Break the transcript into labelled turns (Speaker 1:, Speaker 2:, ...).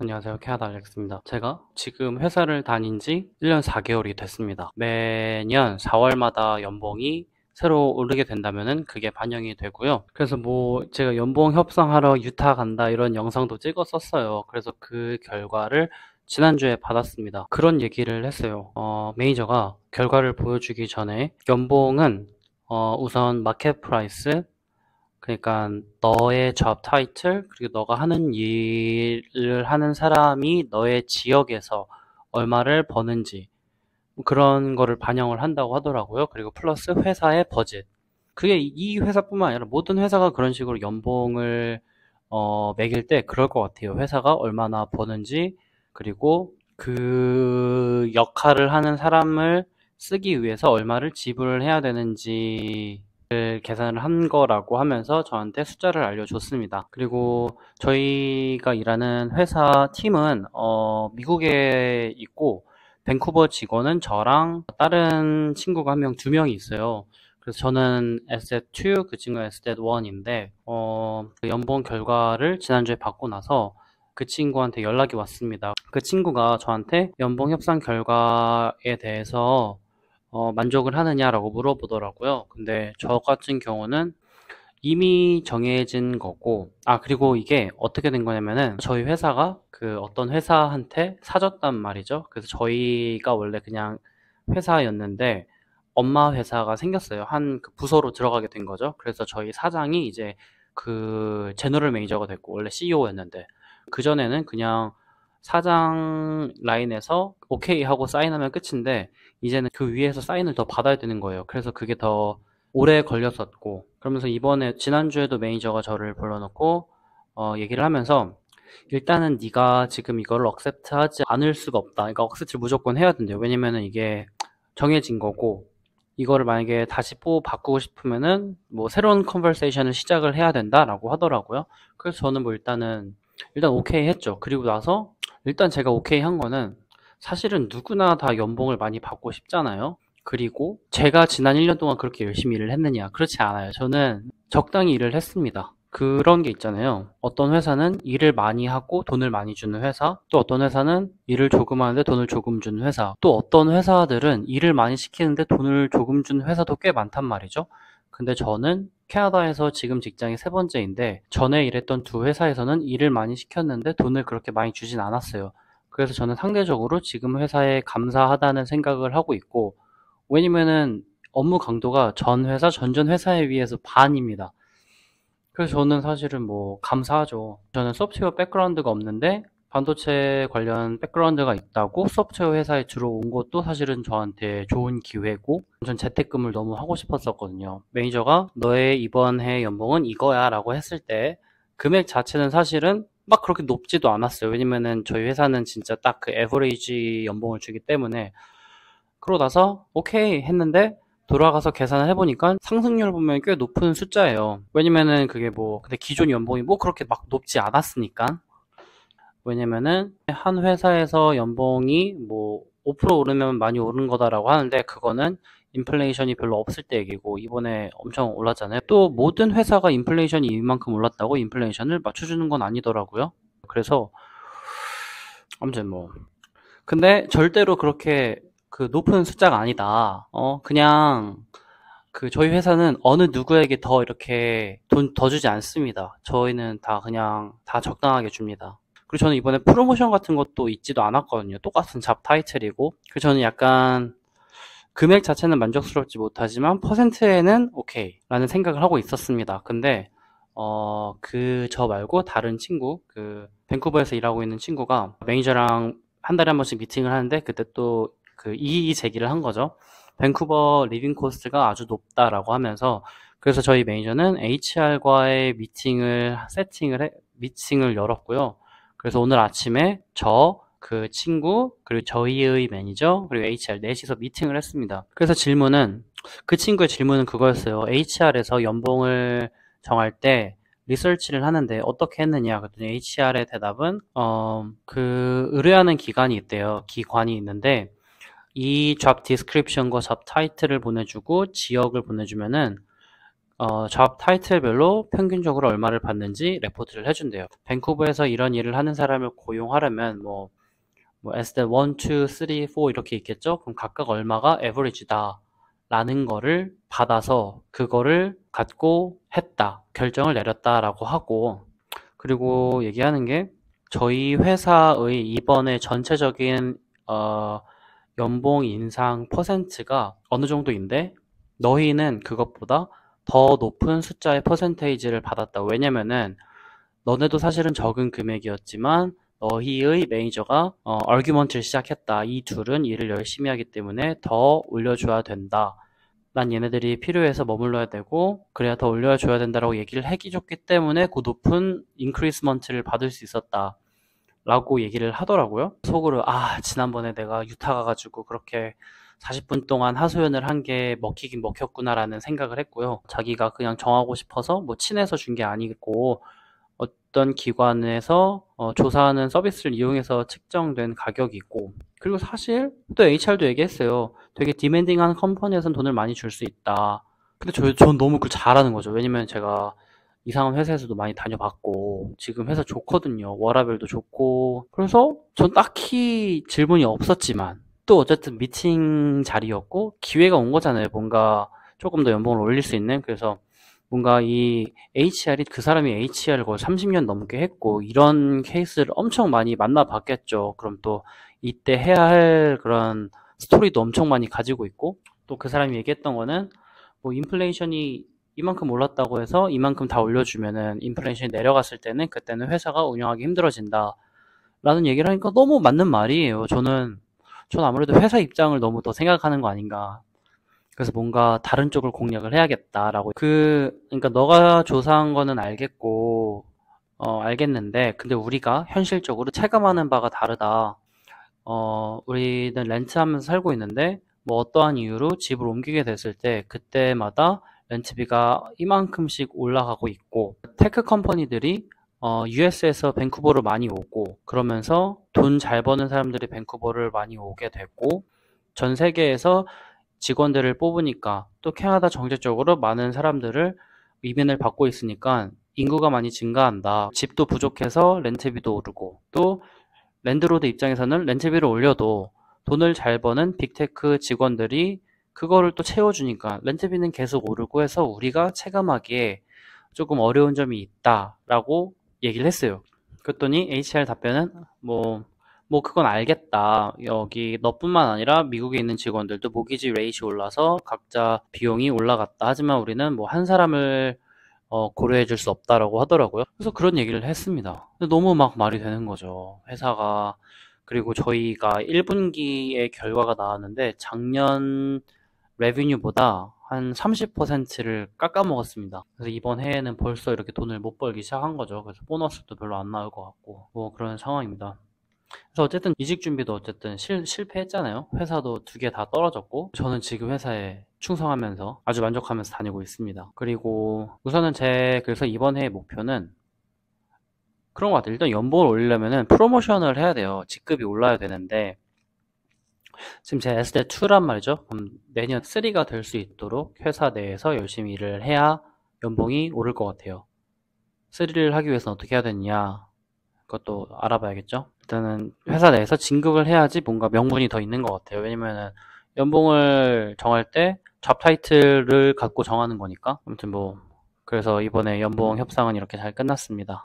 Speaker 1: 안녕하세요. 캐나다 알렉스입니다. 제가 지금 회사를 다닌 지 1년 4개월이 됐습니다. 매년 4월마다 연봉이 새로 오르게 된다면은 그게 반영이 되고요. 그래서 제가 연봉 협상하러 유타 간다 이런 영상도 찍었었어요. 그래서 그 결과를 지난주에 받았습니다. 그런 얘기를 했어요. 매니저가 결과를 보여주기 전에 연봉은 우선 마켓 프라이스, 그러니까 너의 job 타이틀 그리고 너가 하는 일을 하는 사람이 너의 지역에서 얼마를 버는지 그런 거를 반영을 한다고 하더라고요. 그리고 플러스 회사의 버짓. 그게 이 회사뿐만 아니라 모든 회사가 그런 식으로 연봉을 매길 때 그럴 것 같아요. 회사가 얼마나 버는지, 그리고 그 역할을 하는 사람을 쓰기 위해서 얼마를 지불을 해야 되는지 계산을 한 거라고 하면서 저한테 숫자를 알려줬습니다. 그리고 저희가 일하는 회사 팀은 미국에 있고, 밴쿠버 직원은 저랑 다른 친구가 한 명, 두 명이 있어요. 그래서 저는 에셋2, 그 친구가 에셋1인데 그 연봉 결과를 지난주에 받고 나서 그 친구한테 연락이 왔습니다. 그 친구가 저한테 연봉 협상 결과에 대해서 만족을 하느냐라고 물어보더라고요. 근데 저 같은 경우는 이미 정해진 거고, 그리고 이게 어떻게 된 거냐면은, 저희 회사가 그 어떤 회사한테 사줬단 말이죠. 그래서 저희가 원래 그냥 회사였는데, 엄마 회사가 생겼어요. 한 그 부서로 들어가게 된 거죠. 그래서 저희 사장이 이제 그 제너럴 매니저가 됐고, 원래 CEO였는데, 그전에는 그냥 사장 라인에서 오케이 하고 사인하면 끝인데, 이제는 그 위에서 사인을 더 받아야 되는 거예요. 그래서 그게 더 오래 걸렸었고, 그러면서 이번에 지난주에도 매니저가 저를 불러놓고 얘기를 하면서, 일단은 네가 지금 이거를 억셉트 하지 않을 수가 없다. 그러니까 억셉트를 무조건 해야 된대요. 왜냐면은 이게 정해진 거고, 이거를 만약에 다시 바꾸고 싶으면은 새로운 컨버세이션을 시작을 해야 된다라고 하더라고요. 그래서 저는 일단 오케이 했죠. 그리고 나서 일단 제가 오케이 한 거는, 사실은 누구나 다 연봉을 많이 받고 싶잖아요. 그리고 제가 지난 1년 동안 그렇게 열심히 일을 했느냐? 그렇지 않아요. 저는 적당히 일을 했습니다. 그런 게 있잖아요. 어떤 회사는 일을 많이 하고 돈을 많이 주는 회사, 또 어떤 회사는 일을 조금 하는데 돈을 조금 주는 회사, 또 어떤 회사들은 일을 많이 시키는데 돈을 조금 주는 회사도 꽤 많단 말이죠. 근데 저는 캐나다에서 지금 직장이 세 번째인데, 전에 일했던 두 회사에서는 일을 많이 시켰는데 돈을 그렇게 많이 주진 않았어요. 그래서 저는 상대적으로 지금 회사에 감사하다는 생각을 하고 있고, 왜냐면은 업무 강도가 전 회사, 전전 회사에 비해서 반입니다. 그래서 저는 사실은 감사하죠. 저는 소프트웨어 백그라운드가 없는데 반도체 관련 백그라운드가 있다고 소프트웨어 회사에 들어온 것도 사실은 저한테 좋은 기회고, 전 재택근무를 너무 하고 싶었었거든요. 매니저가 너의 이번 해 연봉은 이거야 라고 했을 때 금액 자체는 사실은 막 그렇게 높지도 않았어요. 왜냐면은 저희 회사는 진짜 딱 그 에버리지 연봉을 주기 때문에. 그러고 나서 오케이 했는데, 돌아가서 계산을 해보니까 상승률 보면 꽤 높은 숫자예요. 왜냐면은 그게 근데 기존 연봉이 그렇게 막 높지 않았으니까. 왜냐면은 한 회사에서 연봉이 5% 오르면 많이 오른 거다라고 하는데, 그거는 인플레이션이 별로 없을 때 얘기고, 이번에 엄청 올랐잖아요. 또 모든 회사가 인플레이션이 이만큼 올랐다고 인플레이션을 맞춰주는 건 아니더라고요. 그래서 아무튼 근데 절대로 그렇게 그 높은 숫자가 아니다. 그냥 저희 회사는 어느 누구에게 더 이렇게 돈 더 주지 않습니다. 저희는 다 그냥 다 적당하게 줍니다. 그리고 저는 이번에 프로모션 같은 것도 있지도 않았거든요. 똑같은 잡 타이틀이고. 그래서 저는 약간 금액 자체는 만족스럽지 못하지만 퍼센트에는 오케이 라는 생각을 하고 있었습니다. 근데 저 말고 다른 친구, 밴쿠버에서 일하고 있는 친구가 매니저랑 한 달에 한 번씩 미팅을 하는데, 그때 또 이의 제기를 한 거죠. 밴쿠버 리빙 코스트가 아주 높다라고 하면서. 그래서 저희 매니저는 HR과의 미팅을 열었고요. 그래서 오늘 아침에 그 친구, 그리고 저희의 매니저, 그리고 HR 넷이서 미팅을 했습니다. 그래서 그 친구의 질문은 그거였어요. HR에서 연봉을 정할 때 리서치를 하는데 어떻게 했느냐? 그랬더니 HR의 대답은 의뢰하는 기관이 있대요. 기관이 있는데, 이 잡 디스크립션과 잡 타이틀을 보내주고 지역을 보내주면은 잡 타이틀별로 평균적으로 얼마를 받는지 레포트를 해준대요. 밴쿠버에서 이런 일을 하는 사람을 고용하려면 뭐 S 1, 2, 3, 4 이렇게 있겠죠? 그럼 각각 얼마가 에버리지다 라는 거를 받아서 그거를 갖고 했다, 결정을 내렸다라고 하고, 그리고 얘기하는 게 저희 회사의 이번에 전체적인 연봉 인상 퍼센트가 어느 정도인데 너희는 그것보다 더 높은 숫자의 퍼센테이지를 받았다. 왜냐면은 너네도 사실은 적은 금액이었지만 너희의 매니저가 얼규먼트를 시작했다. 이 둘은 일을 열심히 하기 때문에 더 올려줘야 된다. 난 얘네들이 필요해서 머물러야 되고 그래야 더 올려줘야 된다라고 얘기를 해줬기 때문에 그 높은 인크리스먼트를 받을 수 있었다 라고 얘기를 하더라고요. 속으로 지난번에 내가 유타 가가지고 그렇게 40분 동안 하소연을 한 게 먹히긴 먹혔구나라는 생각을 했고요. 자기가 그냥 정하고 싶어서 뭐 친해서 준 게 아니고 어떤 기관에서 조사하는 서비스를 이용해서 측정된 가격이고, 그리고 사실 또 HR도 얘기했어요. 되게 디맨딩한 컴퍼니에선 돈을 많이 줄 수 있다. 근데 전 너무 그걸 잘하는 거죠. 왜냐면 제가 이상한 회사에서도 많이 다녀봤고 지금 회사 좋거든요. 워라밸도 좋고. 그래서 전 딱히 질문이 없었지만 또 어쨌든 미팅 자리였고 기회가 온 거잖아요. 뭔가 조금 더 연봉을 올릴 수 있는. 그래서 뭔가 이 HR이, 그 사람이 HR을 거의 30년 넘게 했고 이런 케이스를 엄청 많이 만나봤겠죠. 그럼 또 이때 해야 할 그런 스토리도 엄청 많이 가지고 있고, 또 그 사람이 얘기했던 거는 뭐 인플레이션이 이만큼 올랐다고 해서 이만큼 다 올려주면은 인플레이션이 내려갔을 때는 그때는 회사가 운영하기 힘들어진다 라는 얘기를 하니까 너무 맞는 말이에요. 저는 아무래도 회사 입장을 너무 더 생각하는 거 아닌가. 그래서 뭔가 다른 쪽을 공략을 해야겠다라고. 그러니까 너가 조사한 거는 알겠고, 알겠는데, 근데 우리가 현실적으로 체감하는 바가 다르다. 우리는 렌트하면서 살고 있는데, 뭐 어떠한 이유로 집을 옮기게 됐을 때, 그때마다 렌트비가 이만큼씩 올라가고 있고, 테크 컴퍼니들이 US에서 밴쿠버로 많이 오고, 그러면서 돈 잘 버는 사람들이 밴쿠버를 많이 오게 됐고, 전 세계에서 직원들을 뽑으니까 또 캐나다 정책적으로 많은 사람들을 이민을 받고 있으니까 인구가 많이 증가한다. 집도 부족해서 렌트비도 오르고, 또 랜드로드 입장에서는 렌트비를 올려도 돈을 잘 버는 빅테크 직원들이 그거를 또 채워주니까 렌트비는 계속 오르고 해서 우리가 체감하기에 조금 어려운 점이 있다라고 얘기를 했어요. 그랬더니 HR 답변은 그건 알겠다. 여기 너뿐만 아니라 미국에 있는 직원들도 모기지 레이시 올라서 각자 비용이 올라갔다. 하지만 우리는 뭐 한 사람을 고려해 줄 수 없다라고 하더라고요. 그래서 그런 얘기를 했습니다. 근데 너무 막 말이 되는 거죠. 회사가. 그리고 저희가 1분기의 결과가 나왔는데 작년 레비뉴보다 한 30%를 깎아먹었습니다. 그래서 이번 해에는 벌써 이렇게 돈을 못 벌기 시작한 거죠. 그래서 보너스도 별로 안 나올 것 같고 뭐 그런 상황입니다. 그래서 어쨌든 이직 준비도 어쨌든 실패했잖아요. 회사도 두 개 다 떨어졌고 저는 지금 회사에 충성하면서 아주 만족하면서 다니고 있습니다. 그리고 우선은 그래서 이번 해의 목표는 그런 것 같아요. 일단 연봉을 올리려면은 프로모션을 해야 돼요. 직급이 올라야 되는데 지금 제 SD2란 말이죠. 그럼 내년 3가 될 수 있도록 회사 내에서 열심히 일을 해야 연봉이 오를 것 같아요. 3를 하기 위해서는 어떻게 해야 되느냐, 그것도 알아봐야겠죠. 일단은 회사 내에서 진급을 해야지 뭔가 명분이 더 있는 것 같아요. 왜냐면은 연봉을 정할 때 잡 타이틀을 갖고 정하는 거니까. 아무튼 그래서 이번에 연봉 협상은 이렇게 잘 끝났습니다.